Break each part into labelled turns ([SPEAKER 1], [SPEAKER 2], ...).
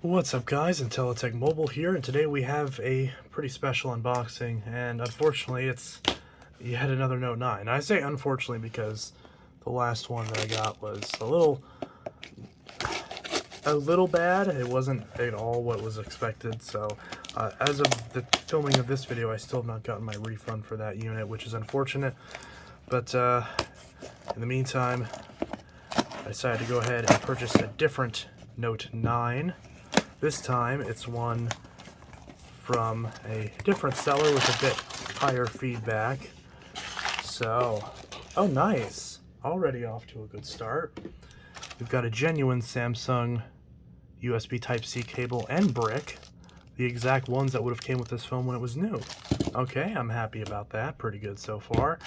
[SPEAKER 1] What's up guys, Intellitech Mobile here, and today we have a pretty special unboxing, and unfortunately it's yet another Note 9. I say unfortunately because the last one that I got was a little bad. It wasn't at all what was expected, so as of the filming of this video I still have not gotten my refund for that unit, which is unfortunate, but in the meantime I decided to go ahead and purchase a different Note 9. This time, it's one from a different seller with a bit higher feedback. So, oh nice. Already off to a good start. We've got a genuine Samsung USB Type-C cable and brick. The exact ones that would have came with this phone when it was new. Okay, I'm happy about that. Pretty good so far.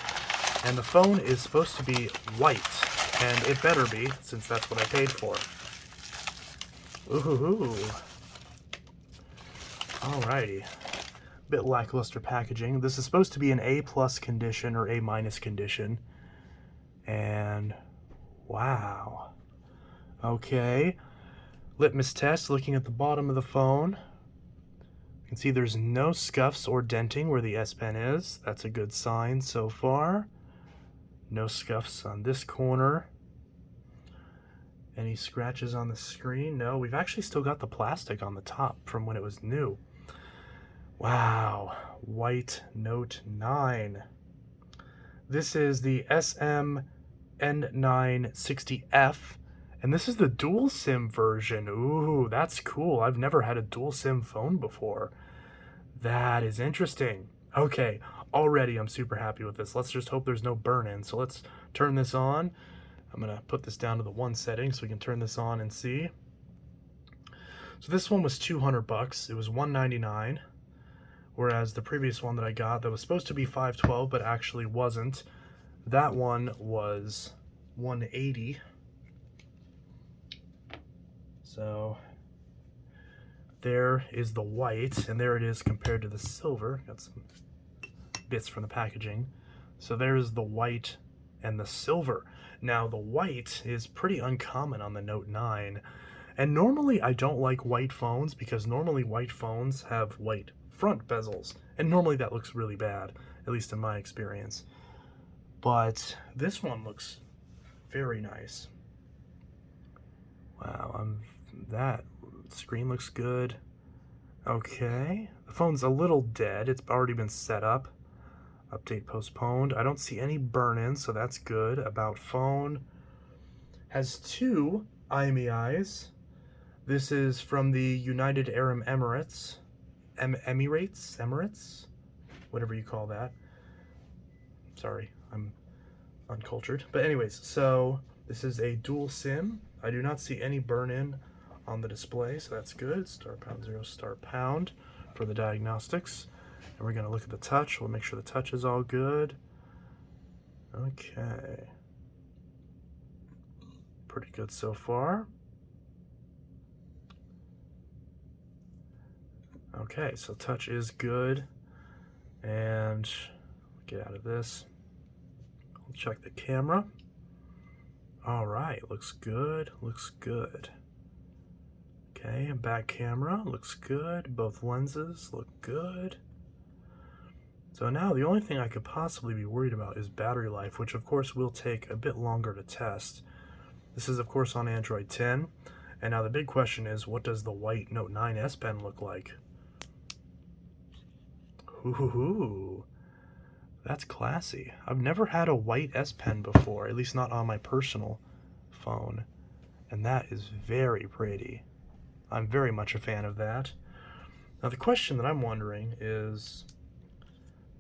[SPEAKER 1] And the phone is supposed to be white. And it better be, since that's what I paid for. Ooh. Alrighty. Bit lackluster packaging. This is supposed to be an A+ condition or A- condition. And wow. Okay. Litmus test, looking at the bottom of the phone. You can see there's no scuffs or denting where the S Pen is. That's a good sign so far. No scuffs on this corner. Any scratches on the screen? No, we've actually still got the plastic on the top from when it was new. Wow, white Note 9. This is the SM-N960F, and this is the dual SIM version. Ooh, that's cool. I've never had a dual SIM phone before. That is interesting. Okay, already I'm super happy with this. Let's just hope there's no burn-in. So let's turn this on. I'm going to put this down to the 1 setting so we can turn this on and see. So this one was $200. It was $199, whereas the previous one that I got that was supposed to be $512 but actually wasn't, that one was $180. So there is the white, and there it is compared to the silver. Got some bits from the packaging. So there's the white and the silver. Now the white is pretty uncommon on the Note 9, and normally I don't like white phones because normally white phones have white front bezels, and normally that looks really bad, at least in my experience. But this one looks very nice. Wow, that screen looks good. Okay, the phone's a little dead. It's already been set up. Update postponed. I don't see any burn-in, so that's good. About phone. Has 2 IMEIs. This is from the United Arab Emirates. Emirates? Whatever you call that. Sorry, I'm uncultured. But anyways, so this is a dual SIM. I do not see any burn-in on the display, so that's good. Star pound 0, star pound for the diagnostics. And we're going to look at the touch. We'll make sure the touch is all good. Okay. Pretty good so far. Okay, so touch is good. And get out of this. I'll check the camera. All right, looks good, looks good. Okay, and back camera looks good. Both lenses look good. So now the only thing I could possibly be worried about is battery life, which of course will take a bit longer to test. This is of course on Android 10. And now the big question is, what does the white Note 9 S Pen look like? Ooh, that's classy. I've never had a white S Pen before, at least not on my personal phone. And that is very pretty. I'm very much a fan of that. Now the question that I'm wondering is,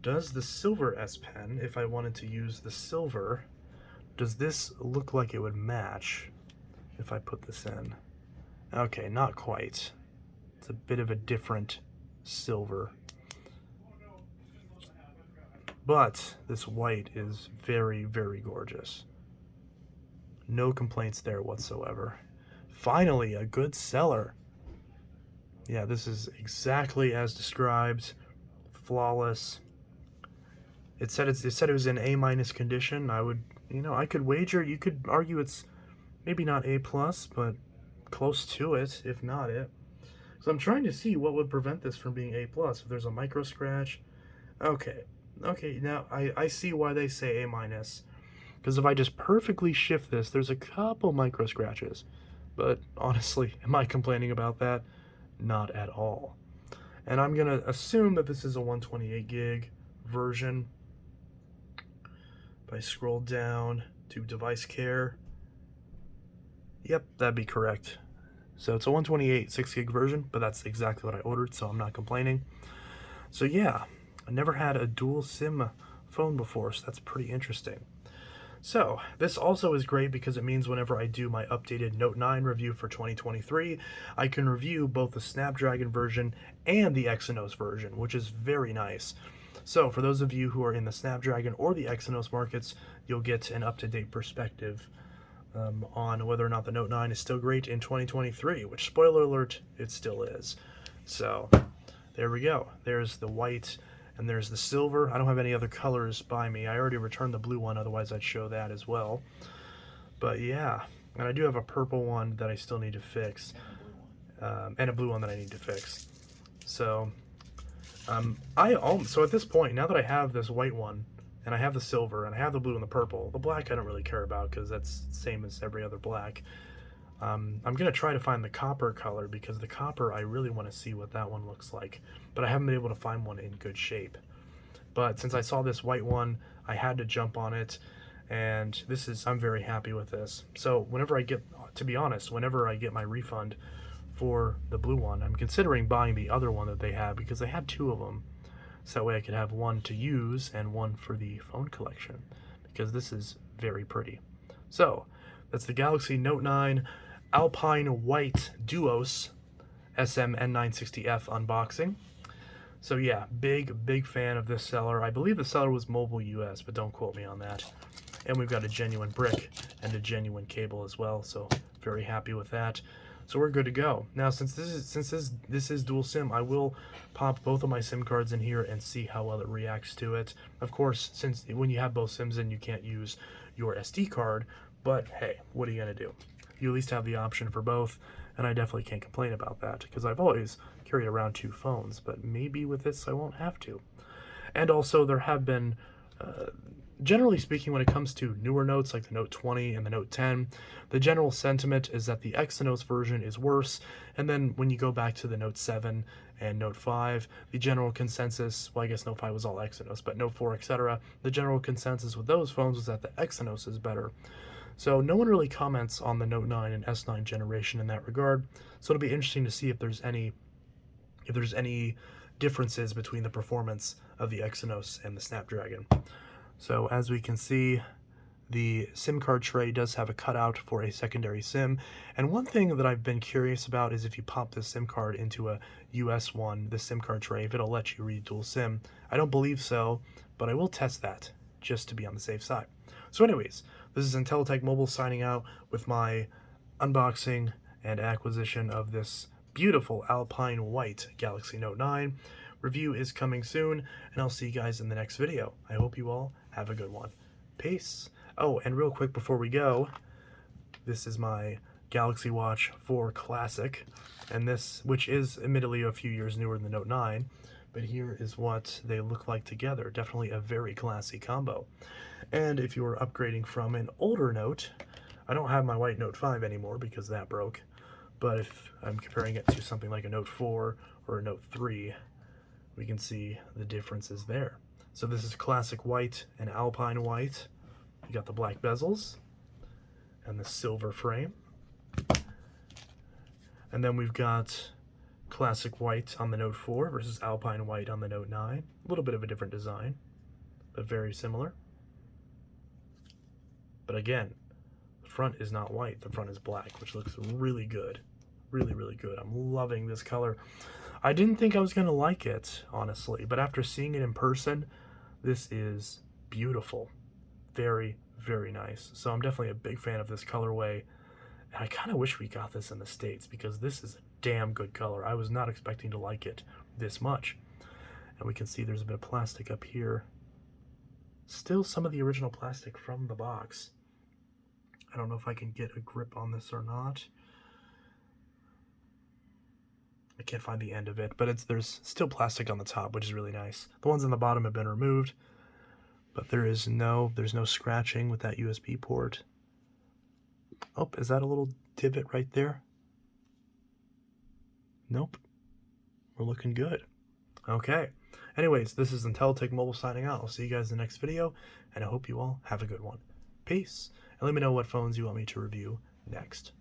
[SPEAKER 1] does the silver S Pen, if I wanted to use the silver, does this look like it would match if I put this in? Okay, not quite. It's a bit of a different silver. But this white is very, very gorgeous. No complaints there whatsoever. Finally, a good seller. Yeah, this is exactly as described. Flawless. It said it was in A- condition. I could wager, you could argue it's maybe not A+, but close to it, if not it. So I'm trying to see what would prevent this from being A+. If there's a micro scratch, okay, now I see why they say A-, because if I just perfectly shift this, there's a couple micro scratches, but honestly, am I complaining about that? Not at all. And I'm gonna assume that this is a 128 gig version. If I scroll down to device care, yep, that'd be correct. So it's a 128 6 gig version, but that's exactly what I ordered, so I'm not complaining. So yeah, I never had a dual SIM phone before, so that's pretty interesting. So this also is great because it means whenever I do my updated Note 9 review for 2023, I can review both the Snapdragon version and the Exynos version, which is very nice. So for those of you who are in the Snapdragon or the Exynos markets, you'll get an up-to-date perspective on whether or not the Note 9 is still great in 2023, which, spoiler alert, it still is. So there we go. There's the white and there's the silver. I don't have any other colors by me. I already returned the blue one, otherwise I'd show that as well. But yeah, and I do have a purple one that I still need to fix, and a blue one that I need to fix. So so at this point, now that I have this white one, and I have the silver, and I have the blue and the purple, the black I don't really care about because that's the same as every other black. I'm going to try to find the copper color, because the copper, I really want to see what that one looks like, but I haven't been able to find one in good shape. But since I saw this white one, I had to jump on it, and I'm very happy with this. So whenever I get, to be honest, whenever I get my refund for the blue one, I'm considering buying the other one that they have, because they had two of them. So that way I could have one to use and one for the phone collection, because this is very pretty. So that's the Galaxy Note 9 Alpine White Duos SM-N960F unboxing. So yeah, big fan of this seller. I believe the seller was Mobile US, but don't quote me on that. And we've got a genuine brick and a genuine cable as well, so very happy with that. So we're good to go. Now, since this is dual SIM, I will pop both of my SIM cards in here and see how well it reacts to it. Of course, since when you have both SIMs in, you can't use your SD card, but hey, what are you gonna do? You at least have the option for both, and I definitely can't complain about that, because I've always carried around two phones, but maybe with this I won't have to. And also, there have been, generally speaking, when it comes to newer Notes like the Note 20 and the Note 10, the general sentiment is that the Exynos version is worse, and then when you go back to the Note 7 and Note 5, the general consensus, well, I guess Note 5 was all Exynos, but Note 4, etc., the general consensus with those phones was that the Exynos is better. So no one really comments on the Note 9 and S9 generation in that regard, so it'll be interesting to see if there's any differences between the performance of the Exynos and the Snapdragon. So as we can see, the SIM card tray does have a cutout for a secondary SIM, and one thing that I've been curious about is if you pop this SIM card into a US one, the SIM card tray, if it'll let you read dual SIM. I don't believe so, but I will test that just to be on the safe side. So anyways, this is Intellitech Mobile signing out with my unboxing and acquisition of this beautiful Alpine White Galaxy Note 9. Review is coming soon, and I'll see you guys in the next video. I hope you all have a good one. Peace. Oh, and real quick before we go, this is my Galaxy Watch 4 Classic, and this, which is admittedly a few years newer than the Note 9, but here is what they look like together. Definitely a very classy combo. And if you were upgrading from an older Note, I don't have my white Note 5 anymore because that broke, but if I'm comparing it to something like a Note 4 or a Note 3, we can see the differences there. So this is classic white and Alpine white. You got the black bezels and the silver frame. And then we've got classic white on the Note 4 versus Alpine white on the Note 9. A little bit of a different design, but very similar. But again, the front is not white, the front is black, which looks really good. Really good. I'm loving this color. I didn't think I was going to like it, honestly, but after seeing it in person, this is beautiful. Very nice. So I'm definitely a big fan of this colorway, and I kind of wish we got this in the States, because this is a damn good color. I was not expecting to like it this much. And we can see there's a bit of plastic up here. Still some of the original plastic from the box. I don't know if I can get a grip on this or not. I can't find the end of it, but there's still plastic on the top, which is really nice. The ones on the bottom have been removed, but there's no scratching with that USB port. Oh, is that a little divot right there? Nope. We're looking good. Okay. Anyways, this is Intellitech Mobile signing out. I'll see you guys in the next video, and I hope you all have a good one. Peace. And let me know what phones you want me to review next.